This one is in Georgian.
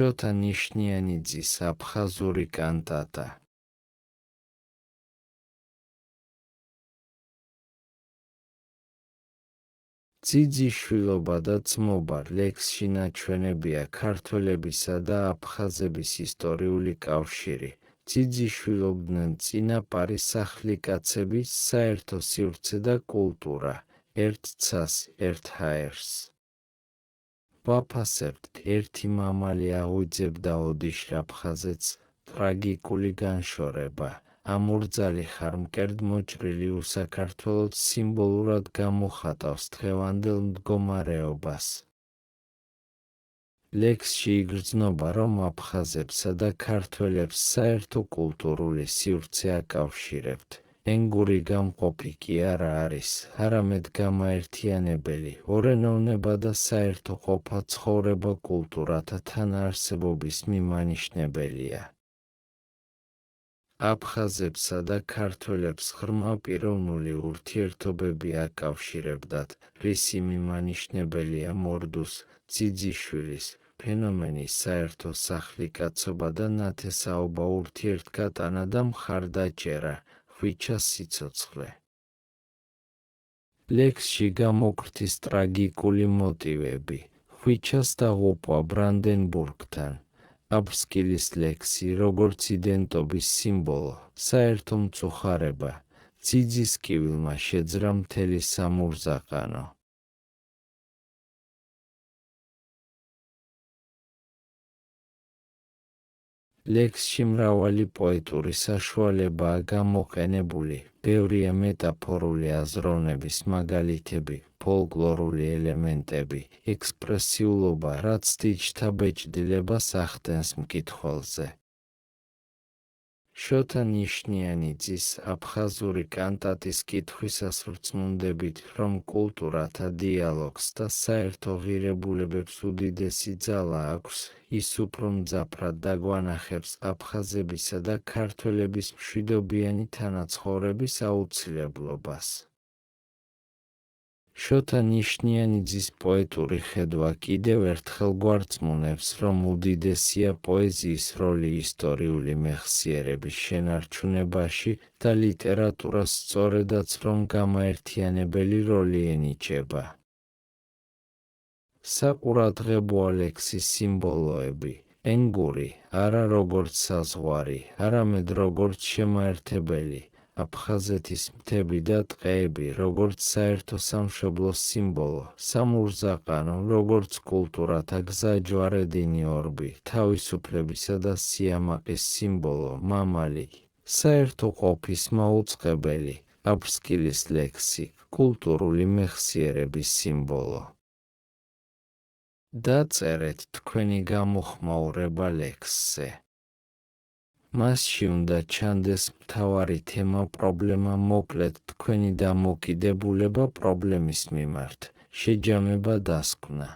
შოთა ნიშნიანიძის აფხაზური კანტატა. ძიძიშვილობა და ძმობა ლექსში ნაჩვენებია ქართველებისა და აფხაზების ისტორიული კავშირი. ძიძიშვილობდნენ წინაპარი სახლიკაცების საერთო სივრცე და კულტურა, ერთ ცას, ერთ ჰაერს. ვაფასებთ, ერთი მამალი აღვიძებდა ოდიშ აფხაზეთს, ტრაგიკული განშორება. ამორძალი ხარ მკერდმოჭრილი უსაქართლოდ სიმბოლურად გამოხატავს დღევანდელ მდგომარეობას. ლექსში იგრძნობა, რომ აფხაზებსა და ქართველებს საერთო კულტურული სივრცე აკავშირებთ. ენგური გამყოფი კი არა არის, არამედ გამაერთიანებელი, ორენოვნება და საერთო ყოფა ცხოვრება კულტურათა თანაარსებობის მიმანიშნებელია. აფხაზებსა და ქართველებს ღრმა პიროვნული ურთიერთობები აკავშირებდათ, რისი მიმანიშნებელია მორდუს, ძიძიშვილის, ფენომენის საერთო სახლიკაცობა და ნათესაობა ურთიერთგატანა და მხარდაჭერა, ხვიჩა სიცოცხლე. ლექსში გამოგვრთის ტრაგიკული მოტივები, ხვიჩას დაღუპვა ბრანდენბურგთან. აბსკილის ლექსი, როგორც იდენტობის სიმბოლო, საერთო მწუხარება, ძიძის კივილმა შეძრა მთელი სამურზაყანო. ლექსში მრავალი პოეტური საშუალებაა გამოყენებული, ბევრია მეტაფორული აზროვნების მაგალითები, ფოლკლორული ელემენტები, ექსპრესიულობა, რაც დიდ შთაბეჭდილებას ახდენს მკითხველზე. შოთა ნიშნიანიძის აფხაზური კანტატის კითხვისას ვრწმუნდებით, რომ კულტურათა დიალოგს და საერთო ღირებულებებს უდიდესი ძალა აქვს, ის უფრო მძაფრად დაგვანახებს აფხაზებისა და ქართველების მშვიდობიანი თანაცხოვრების აუცილებლობას. შოთა ნიშნიანიძის პოეტური ხედვა კიდევ ერთხელ გვარწმუნებს, რომ უდიდესია პოეზიის როლი ისტორიული მეხსიერების შენარჩუნებაში და ლიტერატურას სწორედაც რომ გამაერთიანებელი როლი ენიჭება. საყურადღებოა ლექსის სიმბოლოები. ენგური, არა როგორც საზღვარი, არამედ როგორც შემაერთებელი. აფხაზეთის მთები და ტყეები, როგორც საერთო სამშობლოს სიმბოლო. სამურზაყანო, როგორც კულტურათა გზა ჯვარედინი ორბი, თავისუფლებისა და სიამაყის სიმბოლო. მამალი, საერთო ყოფის მაუწყებელი. აბსკილის ლექსი, კულტურული მეხსიერების სიმბოლო. დაწერეთ თქვენი გამოხმაურება ლექსზე. მასში უნდა ჩანდეს მთავარი თემა, პრობლემა, მოკლედ თქვენი დამოკიდებულება პრობლემის მიმართ, შეჯამება დასკვნა.